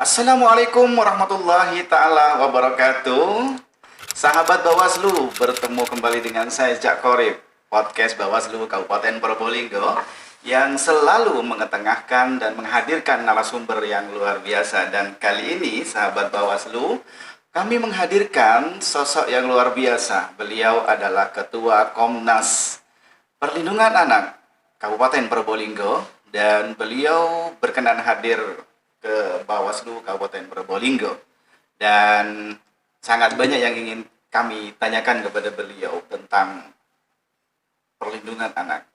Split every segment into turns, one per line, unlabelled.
Assalamualaikum warahmatullahi ta'ala wabarakatuh. Sahabat Bawaslu, bertemu kembali dengan saya Jak Korib, podcast Bawaslu Kabupaten Probolinggo yang selalu mengetengahkan dan menghadirkan narasumber yang luar biasa. Dan kali ini, sahabat Bawaslu, kami menghadirkan sosok yang luar biasa. Beliau adalah Ketua Komnas Perlindungan Anak Kabupaten Probolinggo dan beliau berkenan hadir ke Bawaslu Kabupaten Probolinggo. Dan sangat banyak yang ingin kami tanyakan kepada beliau tentang perlindungan anak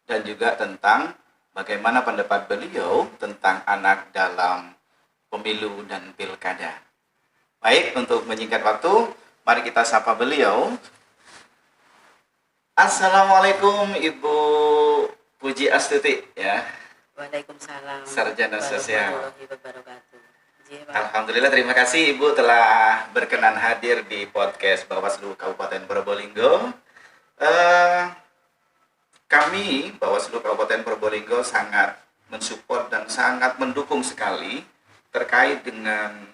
dan juga tentang bagaimana pendapat beliau tentang anak dalam pemilu dan pilkada. Baik, untuk menyingkat waktu, mari kita sapa beliau. Assalamualaikum Ibu Puji Astuti ya.
Waalaikumsalam.
Sarjana sosial.
Warahmatullahi wabarakatuh.
Alhamdulillah, terima kasih Ibu telah berkenan hadir di podcast Bawaslu Kabupaten Probolinggo. Kami Bawaslu Kabupaten Probolinggo sangat mensupport dan sangat mendukung sekali terkait dengan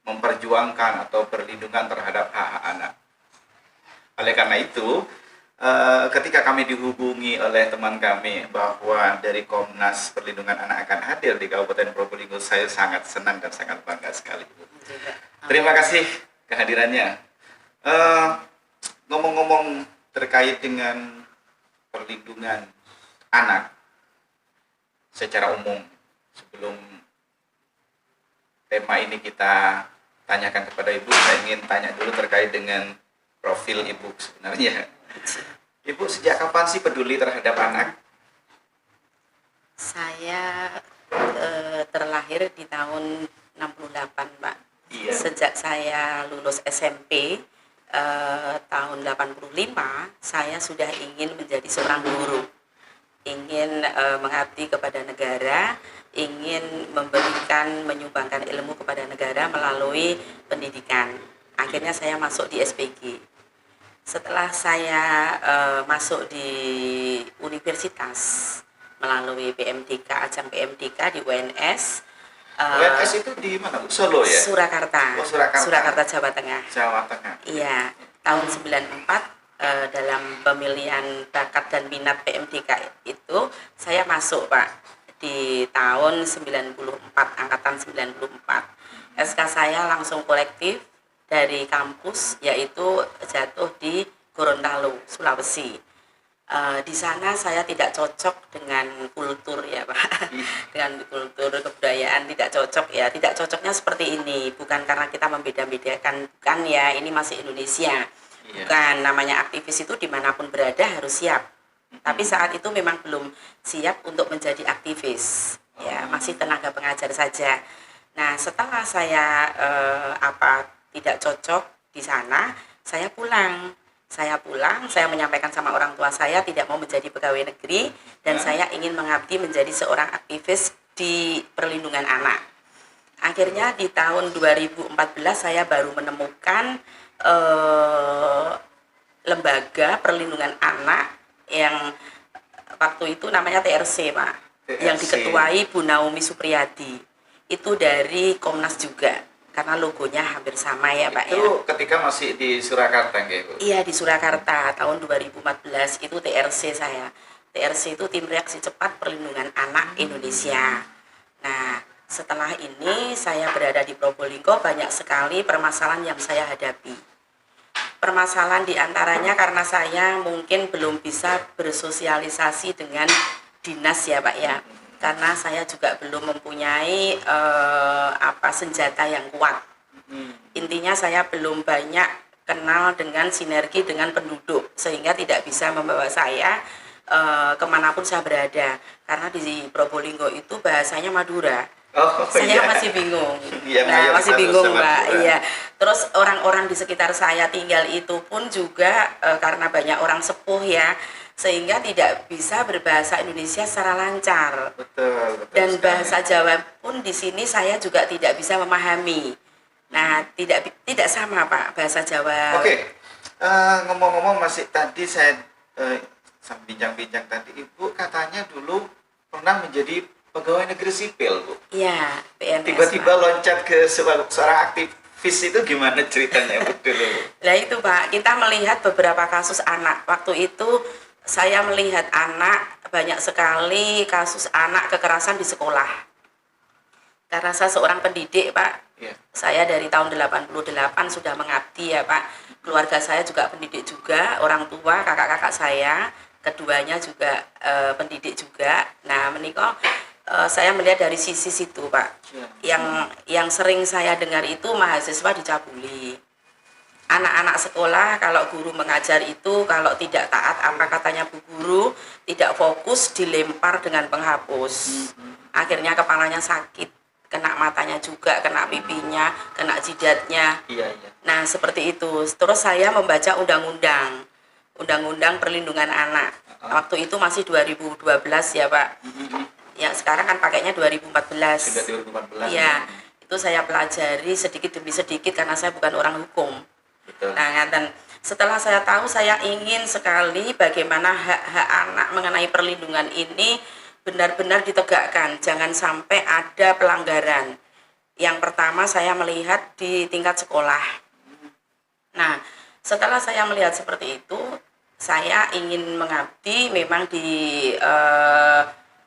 memperjuangkan atau perlindungan terhadap hak-hak anak. Oleh karena itu, ketika kami dihubungi oleh teman kami bahwa dari Komnas Perlindungan Anak akan hadir di Kabupaten Probolinggo, saya sangat senang dan sangat bangga sekali. Terima kasih kehadirannya. Ngomong-ngomong terkait dengan perlindungan anak secara umum, sebelum tema ini kita tanyakan kepada Ibu, saya ingin tanya dulu terkait dengan profil Ibu sebenarnya. Ibu sejak kapan sih peduli terhadap anak?
Saya terlahir di tahun 68, Pak.
Iya.
Sejak saya lulus SMP tahun 85, saya sudah ingin menjadi seorang guru. Ingin mengabdi kepada negara, ingin menyumbangkan ilmu kepada negara melalui pendidikan. Akhirnya saya masuk di SPG. Setelah saya masuk di universitas melalui PMDK, ajang PMDK di UNS.
UNS itu di mana? Solo ya?
Surakarta.
Oh, Surakarta.
Surakarta, Jawa Tengah.
Jawa Tengah.
Iya, tahun 94 dalam pemilihan bakat dan minat PMDK itu saya masuk, Pak, di tahun 94, angkatan 94. SK saya langsung kolektif dari kampus, yaitu jatuh di Gorontalo, Sulawesi. Di sana saya tidak cocok dengan kultur ya, Pak. Dengan kultur kebudayaan tidak cocok ya. Tidak cocoknya seperti ini, bukan karena kita membeda-bedakan, bukan ya, ini masih Indonesia. Bukan, namanya aktivis itu dimanapun berada harus siap. Tapi saat itu memang belum siap untuk menjadi aktivis. Ya, masih tenaga pengajar saja. Nah, setelah saya tidak cocok di sana, saya pulang. Saya menyampaikan sama orang tua saya tidak mau menjadi pegawai negeri dan saya ingin mengabdi menjadi seorang aktivis di perlindungan anak. Akhirnya di tahun 2014 saya baru menemukan lembaga perlindungan anak yang waktu itu namanya TRC, Pak. Yang diketuai Bu Naomi Supriyadi. Itu dari Komnas juga. Karena logonya hampir sama ya, Pak.
Itu ketika masih di Surakarta nggih, Bu?
Iya, di Surakarta tahun 2014 itu TRC saya. TRC itu Tim Reaksi Cepat Perlindungan Anak Indonesia. Nah, setelah ini saya berada di Probolinggo, banyak sekali permasalahan yang saya hadapi. Permasalahan diantaranya karena saya mungkin belum bisa bersosialisasi dengan dinas ya, Pak ya. Karena saya juga belum mempunyai senjata yang kuat. Intinya saya belum banyak kenal dengan sinergi dengan penduduk sehingga tidak bisa membawa saya kemanapun saya berada. Karena di Probolinggo itu bahasanya Madura. Saya masih bingung. Masih bingung, Mbak. Iya. Terus orang-orang di sekitar saya tinggal itu pun juga karena banyak orang sepuh ya, sehingga tidak bisa berbahasa Indonesia secara lancar.
Betul
dan
sekali.
Bahasa Jawa pun di sini saya juga tidak bisa memahami. Nah, tidak sama, Pak, bahasa Jawa.
Oke. Ngomong-ngomong masih tadi saya bincang-bincang tadi, Ibu katanya dulu pernah menjadi pegawai negeri sipil, Bu.
Iya, PNS.
Tiba-tiba
Pak.
loncat ke seorang aktivis itu gimana ceritanya, Bu? Dulu.
Nah itu Pak, kita melihat beberapa kasus anak. Waktu itu saya melihat anak, banyak sekali kasus anak kekerasan di sekolah. Karena saya seorang pendidik Pak,
Iya.
saya dari tahun 88 sudah mengabdi ya Pak. Keluarga saya juga pendidik juga, orang tua, kakak-kakak saya, keduanya juga pendidik juga. Nah menikah saya melihat dari sisi situ Pak.
Iya.
Yang sering saya dengar itu mahasiswa dicabuli. Anak-anak sekolah kalau guru mengajar itu kalau tidak taat apa katanya Bu Guru, tidak fokus dilempar dengan penghapus. Akhirnya kepalanya sakit, kena matanya juga, kena pipinya, kena jidatnya.
Iya, iya.
Nah, seperti itu. Terus saya membaca Undang-Undang Perlindungan Anak. Waktu itu masih 2012 ya, Pak. Ya, sekarang kan pakainya 2014.
Sudah 2014.
Iya, itu saya pelajari sedikit demi sedikit karena saya bukan orang hukum.
Betul.
Nah, dan setelah saya tahu, saya ingin sekali bagaimana hak-hak anak mengenai perlindungan ini benar-benar ditegakkan. Jangan sampai ada pelanggaran. Yang pertama saya melihat di tingkat sekolah. Nah, setelah saya melihat seperti itu, saya ingin mengabdi memang di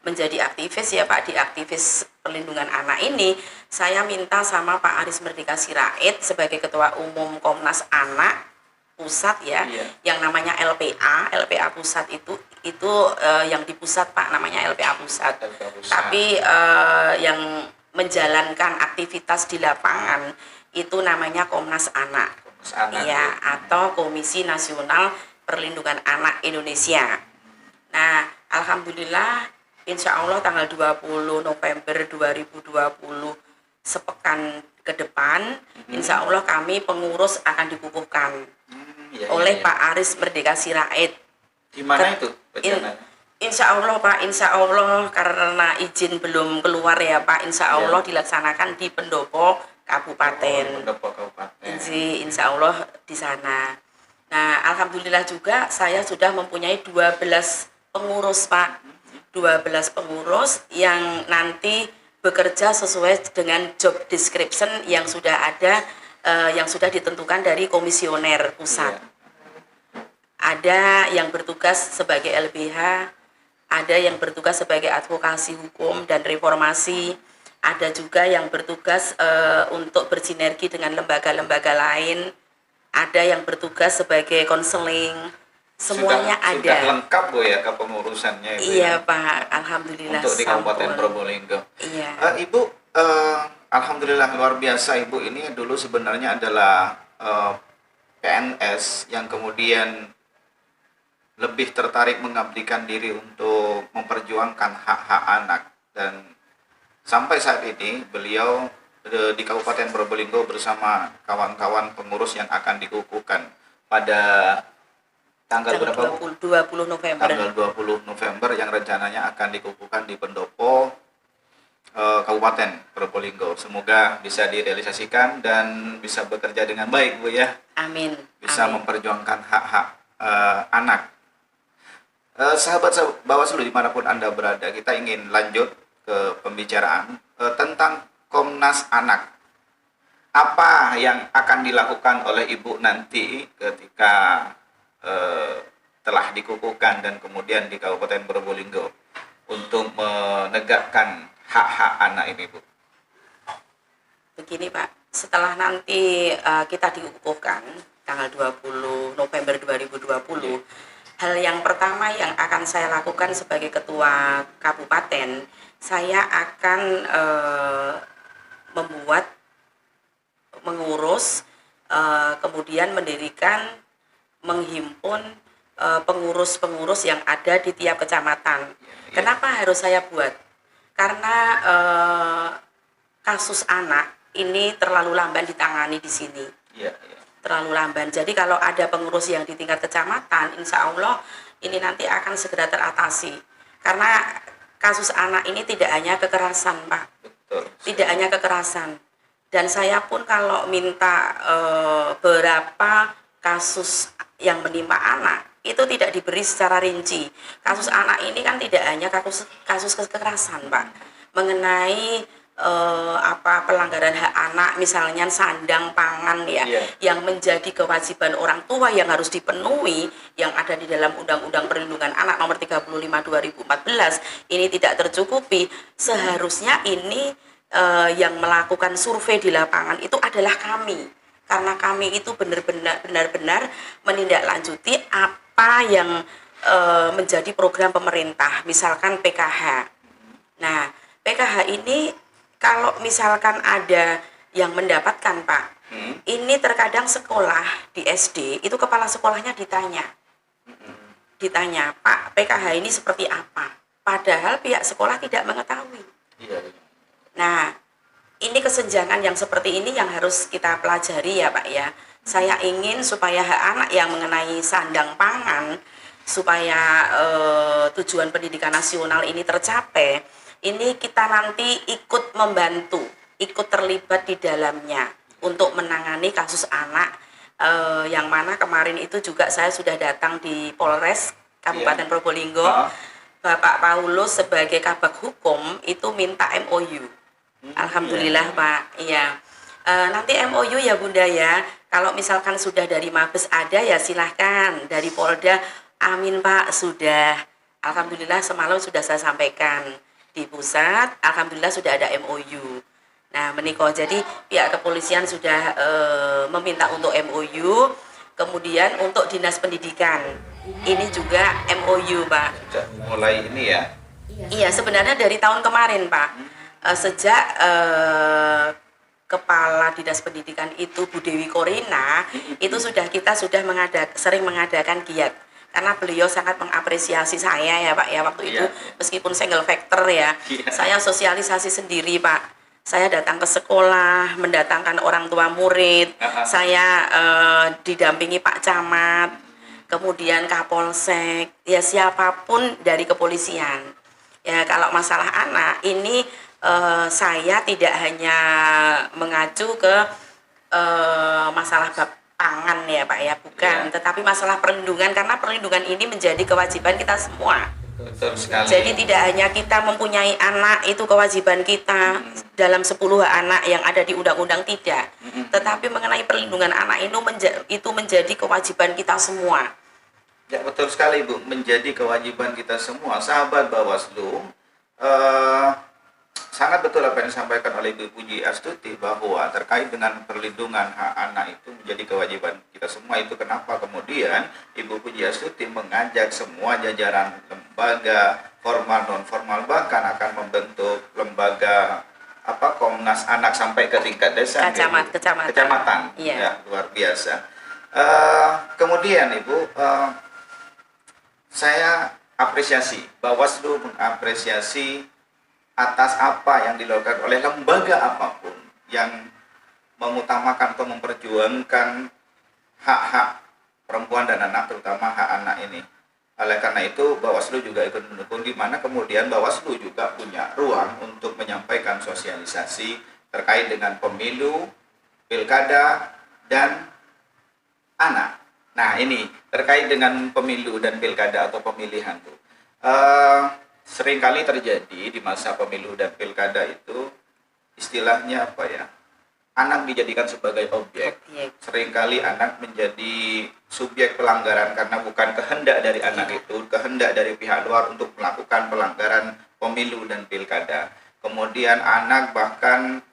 menjadi aktivis ya Pak, di aktivis perlindungan anak ini. Saya minta sama Pak Aris Merdeka Sirait sebagai Ketua Umum Komnas Anak Pusat ya,
Iya.
yang namanya LPA Pusat itu yang di pusat Pak, namanya LPA Pusat.
LPA Pusat.
Tapi yang menjalankan aktivitas di lapangan itu namanya Komnas Anak.
Komnas Anak.
Iya, atau Komisi Nasional Perlindungan Anak Indonesia. Nah, alhamdulillah insya Allah tanggal 20 November 2020 sepekan ke depan, insya Allah kami pengurus akan dikukuhkan
Iya,
oleh
iya.
Pak Aris Merdeka Sirait.
Di mana itu rencananya?
Insya Allah Pak, insya Allah karena izin belum keluar ya Pak, insya Allah dilaksanakan di Pendopo Kabupaten.
Pendopo Kabupaten.
Insya Allah di sana. Nah, alhamdulillah juga saya sudah mempunyai 12 pengurus Pak. 12 pengurus yang nanti bekerja sesuai dengan job description yang sudah ada, yang sudah ditentukan dari komisioner pusat.
Iya.
Ada yang bertugas sebagai LBH, ada yang bertugas sebagai advokasi hukum dan reformasi, ada juga yang bertugas untuk bersinergi dengan lembaga-lembaga lain, ada yang bertugas sebagai konseling. Semuanya
sudah,
ada.
Sudah lengkap Bu ya kepengurusannya Ibu
Iya
ya?
Pak, alhamdulillah.
Untuk di Kabupaten
sampun.
Probolinggo.
Iya.
Ibu, alhamdulillah luar biasa Ibu ini dulu sebenarnya adalah PNS yang kemudian lebih tertarik mengabdikan diri untuk memperjuangkan hak-hak anak, dan sampai saat ini beliau di Kabupaten Probolinggo bersama kawan-kawan pengurus yang akan dikukuhkan pada tanggal berapa Bu?
20 November.
Tanggal 20 November yang rencananya akan dikukuhkan di Pendopo Kabupaten Probolinggo. Semoga bisa direalisasikan dan bisa bekerja dengan baik Bu ya.
Amin.
Bisa
Amin.
memperjuangkan hak-hak anak. Sahabat Bawaslu dimanapun Anda berada, kita ingin lanjut ke pembicaraan tentang Komnas Anak. Apa yang akan dilakukan oleh Ibu nanti ketika telah dikukuhkan dan kemudian di Kabupaten Probolinggo untuk menegakkan hak-hak anak ini Bu?
Begini Pak, setelah nanti kita dikukuhkan tanggal 20 November 2020, hal yang pertama yang akan saya lakukan sebagai ketua kabupaten, saya akan mengurus, kemudian menghimpun pengurus-pengurus yang ada di tiap kecamatan. Kenapa harus saya buat? Karena kasus anak ini terlalu lamban ditangani di sini.
Iya, iya.
Terlalu lamban. Jadi kalau ada pengurus yang di tingkat kecamatan, insya Allah ini nanti akan segera teratasi. Karena kasus anak ini tidak hanya kekerasan, Pak.
Betul.
Tidak hanya kekerasan. Dan saya pun kalau minta berapa kasus yang menimpa anak, itu tidak diberi secara rinci. Kasus anak ini kan tidak hanya kasus kekerasan, Pak. mengenai pelanggaran hak anak, misalnya sandang pangan ya, yang menjadi kewajiban orang tua yang harus dipenuhi yang ada di dalam Undang-Undang Perlindungan Anak Nomor 35 2014 ini tidak tercukupi. Seharusnya ini yang melakukan survei di lapangan itu adalah kami, karena kami itu benar-benar menindaklanjuti apa yang menjadi program pemerintah, misalkan PKH. Nah, PKH ini kalau misalkan ada yang mendapatkan Pak, ini terkadang sekolah di SD itu kepala sekolahnya ditanya, Pak, PKH ini seperti apa? Padahal pihak sekolah tidak mengetahui. Nah, ini kesenjangan yang seperti ini yang harus kita pelajari ya Pak ya. Saya ingin supaya hak anak yang mengenai sandang pangan, supaya tujuan pendidikan nasional ini tercapai, ini kita nanti ikut membantu, ikut terlibat di dalamnya untuk menangani kasus anak yang mana kemarin itu juga saya sudah datang di Polres Kabupaten Probolinggo. Bapak Paulus sebagai Kabag Hukum itu minta MOU. Alhamdulillah Pak, iya. Nanti MOU ya Bunda ya. Kalau misalkan sudah dari Mabes ada ya silahkan. Dari Polda, amin Pak, sudah. Alhamdulillah semalam sudah saya sampaikan di pusat, alhamdulillah sudah ada MOU. Nah, menikah jadi pihak kepolisian sudah meminta untuk MOU, kemudian untuk dinas pendidikan ini juga MOU Pak.
Sudah mulai ini ya?
Iya, sebenarnya dari tahun kemarin Pak, sejak Kepala Dinas Pendidikan itu Bu Dewi Korina, itu kita sudah sering mengadakan giat. Karena beliau sangat mengapresiasi saya ya Pak ya, waktu itu meskipun single factor ya, saya sosialisasi sendiri Pak. Saya datang ke sekolah, mendatangkan orang tua murid, saya didampingi Pak Camat, kemudian Kapolsek, ya siapapun dari kepolisian. Ya kalau masalah anak ini saya tidak hanya mengacu ke masalah bab pangan ya Pak ya, bukan, tetapi masalah perlindungan, karena perlindungan ini menjadi kewajiban kita semua.
Betul sekali.
Jadi tidak hanya kita mempunyai anak itu kewajiban kita dalam 10 anak yang ada di undang-undang, tidak, tetapi mengenai perlindungan anak itu menjadi kewajiban kita semua.
Ya betul sekali Bu, menjadi kewajiban kita semua. Sahabat Bawaslu, sangat betul apa yang disampaikan oleh Ibu Puji Astuti bahwa terkait dengan perlindungan hak anak itu menjadi kewajiban kita semua. Itu kenapa kemudian Ibu Puji Astuti mengajak semua jajaran lembaga formal non formal, bahkan akan membentuk lembaga Komnas Anak sampai ke tingkat desa, kecamatan. Ya, luar biasa. Kemudian Ibu, saya apresiasi, Bawaslu mengapresiasi atas apa yang dilakukan oleh lembaga apapun yang mengutamakan atau memperjuangkan hak-hak perempuan dan anak, terutama hak anak ini. Oleh karena itu Bawaslu juga ikut mendukung, di mana kemudian Bawaslu juga punya ruang untuk menyampaikan sosialisasi terkait dengan pemilu, pilkada, dan anak. Nah ini terkait dengan pemilu dan pilkada atau pemilihan tuh. Seringkali terjadi di masa pemilu dan pilkada itu istilahnya anak dijadikan sebagai objek. Seringkali anak menjadi subjek pelanggaran karena bukan kehendak dari anak itu, kehendak dari pihak luar untuk melakukan pelanggaran pemilu dan pilkada. Kemudian anak bahkan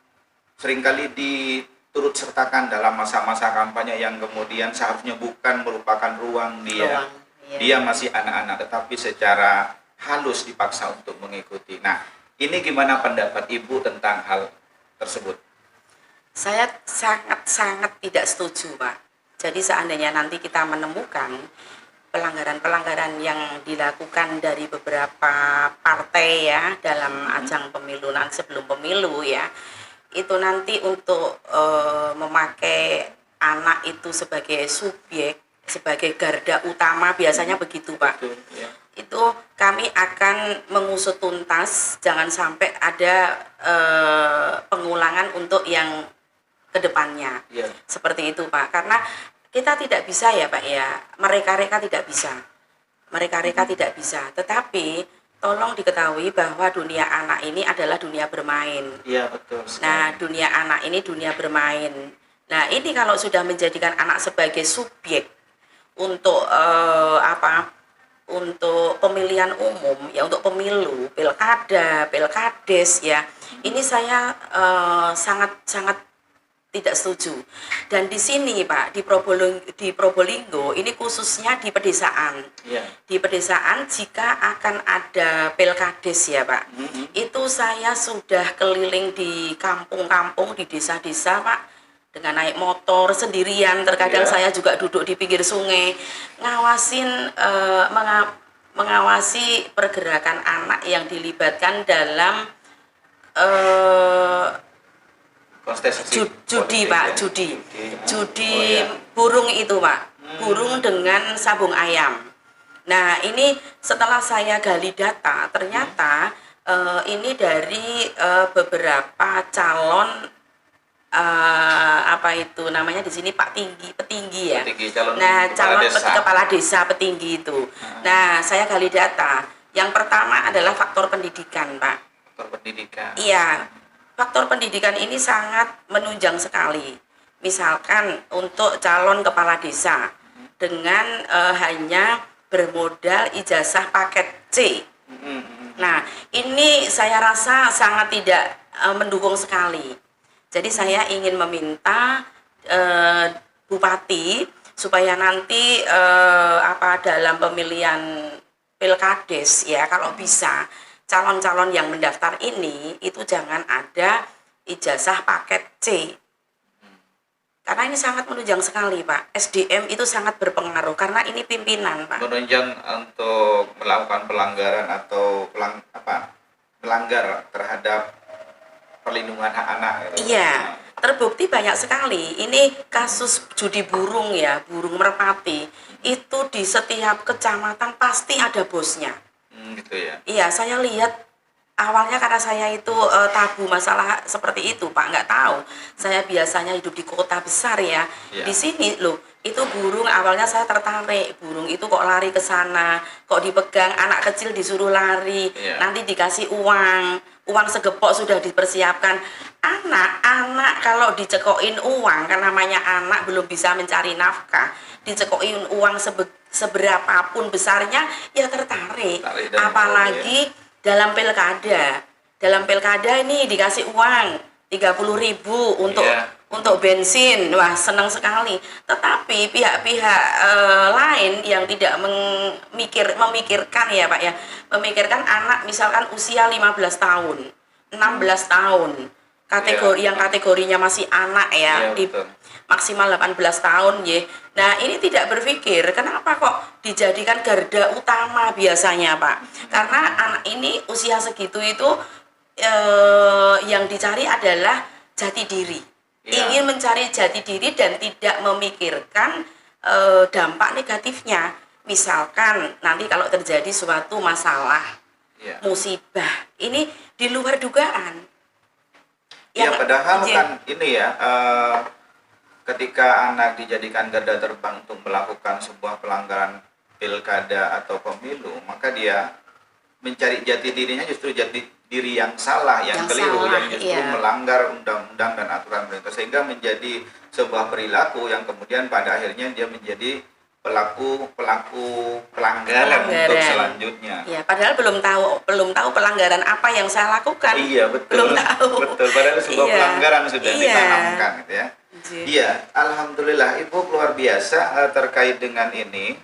seringkali diturut sertakan dalam masa-masa kampanye yang kemudian seharusnya bukan merupakan ruang dia. Dia masih anak-anak, tetapi secara halus dipaksa untuk mengikuti. Nah, ini gimana pendapat Ibu tentang hal tersebut?
Saya sangat tidak setuju, Pak. Jadi seandainya nanti kita menemukan pelanggaran-pelanggaran yang dilakukan dari beberapa partai ya dalam ajang pemilu nanti sebelum pemilu ya, itu nanti untuk memakai anak itu sebagai subjek, sebagai garda utama, biasanya begitu Pak.
Betul, ya.
Itu kami akan mengusut tuntas, jangan sampai ada pengulangan untuk yang kedepannya.
Ya.
Seperti itu Pak, karena kita tidak bisa ya Pak ya, mereka tidak bisa, tidak bisa. Tetapi tolong diketahui bahwa dunia anak ini adalah dunia bermain.
Iya, betul sekali.
Nah, dunia anak ini dunia bermain. Nah, ini kalau sudah menjadikan anak sebagai subjek untuk untuk pemilihan umum ya, untuk pemilu, pilkada, pilkades ya. Ini saya sangat tidak setuju. Dan di sini Pak, di Probolinggo ini khususnya di pedesaan.
Iya.
Di pedesaan jika akan ada pilkades ya Pak, itu saya sudah keliling di kampung-kampung, di desa-desa Pak, dengan naik motor sendirian. Terkadang
Iya.
saya juga duduk di pinggir sungai ngawasin mengawasi pergerakan anak yang dilibatkan dalam
Kontestasi
judi
politik
Pak,
ya.
judi
Oh, iya.
burung itu Pak, burung dengan sabung ayam. Nah, ini setelah saya gali data, ternyata ini dari beberapa calon apa itu namanya di sini Pak petinggi ya.
Petinggi, calon
Nah, calon
kepala desa.
kepala desa petinggi itu. Nah, saya gali data. Yang pertama adalah faktor pendidikan, Pak.
Faktor pendidikan.
Iya, faktor pendidikan ini sangat menunjang sekali. Misalkan untuk calon kepala desa dengan hanya bermodal ijazah paket C. Nah, ini saya rasa sangat tidak mendukung sekali. Jadi saya ingin meminta bupati supaya nanti dalam pemilihan pilkades ya, kalau bisa calon-calon yang mendaftar ini itu jangan ada ijazah paket C. Karena ini sangat menunjang sekali Pak. SDM itu sangat berpengaruh karena ini pimpinan Pak.
Menunjang untuk melakukan pelanggaran atau melanggar terhadap perlindungan hak anak.
Iya, terbukti banyak sekali. Ini kasus judi burung ya, burung merpati. Itu di setiap kecamatan pasti ada bosnya.
Gitu ya.
Iya, saya lihat awalnya karena saya itu tabu masalah seperti itu, Pak, nggak tahu. Saya biasanya hidup di kota besar ya.
Iya.
Di sini loh, itu burung awalnya saya tertarik. Burung itu kok lari ke sana, kok dipegang, anak kecil disuruh lari,
Iya.
nanti dikasih uang segepok sudah dipersiapkan. Anak kalau dicekokin uang, kan namanya anak belum bisa mencari nafkah, dicekokin uang seberapapun besarnya, ya tertarik.
Tarik dan
Apalagi dalam pilkada ini dikasih uang 30.000 untuk
Iya.
untuk bensin, wah senang sekali. Tetapi pihak-pihak lain yang tidak memikirkan ya Pak ya, memikirkan anak misalkan usia 15 tahun, 16 tahun, yang kategorinya masih anak ya,
Iya,
di
betul.
maksimal 18 tahun ya. Nah, ini tidak berpikir kenapa kok dijadikan garda utama biasanya, Pak. Karena anak ini usia segitu itu yang dicari adalah jati diri.
Ya.
Ingin mencari jati diri dan tidak memikirkan dampak negatifnya. Misalkan nanti kalau terjadi suatu masalah,
Ya.
musibah, ini di luar dugaan.
Ya, padahal
Iya.
kan ini ya, ketika anak dijadikan garda terbang untuk melakukan sebuah pelanggaran pilkada atau pemilu, maka dia mencari jati dirinya justru jati diri yang salah, yang keliru,
salah,
yang justru
iya.
melanggar undang-undang dan aturan pemerintah, sehingga menjadi sebuah perilaku yang kemudian pada akhirnya dia menjadi pelaku pelanggaran untuk selanjutnya.
Ya, padahal belum tahu pelanggaran apa yang saya lakukan.
Iya, betul.
Belum tahu.
Betul, padahal sebuah
Iya.
pelanggaran sudah
Iya.
ditanamkan gitu ya.
Jadi,
Iya, alhamdulillah Ibu luar biasa terkait dengan ini.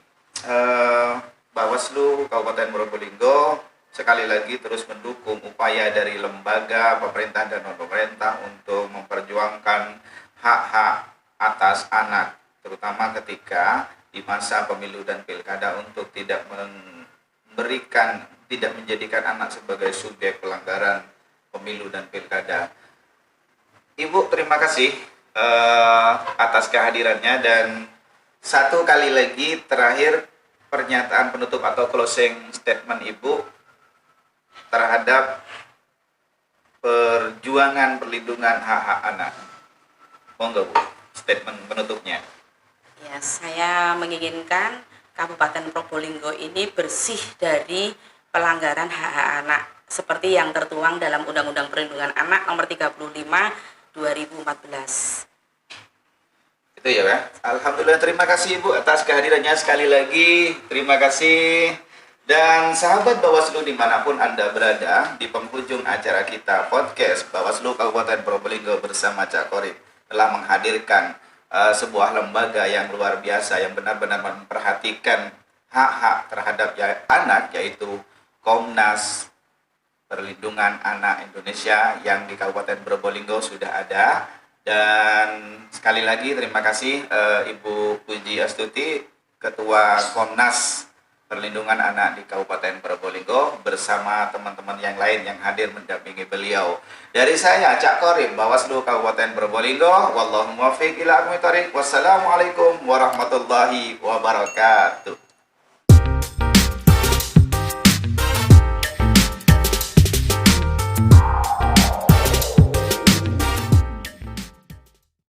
Bawaslu Kabupaten Probolinggo sekali lagi terus mendukung upaya dari lembaga pemerintah dan non pemerintah untuk memperjuangkan hak-hak atas anak, terutama ketika di masa pemilu dan pilkada, untuk tidak menjadikan anak sebagai subjek pelanggaran pemilu dan pilkada. Ibu terima kasih atas kehadirannya, dan satu kali lagi terakhir pernyataan penutup atau closing statement Ibu terhadap perjuangan perlindungan hak-hak anak. Monggo Bu, statement penutupnya.
ya, saya menginginkan Kabupaten Probolinggo ini bersih dari pelanggaran hak-hak anak seperti yang tertuang dalam Undang-Undang Perlindungan Anak Nomor 35 2014.
Itu ya, Pak. Alhamdulillah, terima kasih Ibu atas kehadirannya sekali lagi. Terima kasih. Dan sahabat Bawaslu dimanapun Anda berada, di penghujung acara kita podcast Bawaslu Kabupaten Probolinggo bersama Cak Korib telah menghadirkan sebuah lembaga yang luar biasa yang benar-benar memperhatikan hak-hak terhadap anak, yaitu Komnas Perlindungan Anak Indonesia yang di Kabupaten Probolinggo sudah ada. Dan sekali lagi terima kasih Ibu Puji Astuti, Ketua Komnas Perlindungan Anak di Kabupaten Probolinggo bersama teman-teman yang lain yang hadir mendampingi beliau. Dari saya Cak Korib, Bawaslu Kabupaten Probolinggo, wallahu muwaffiq ila aqwamit thoriq. Wassalamualaikum warahmatullahi wabarakatuh.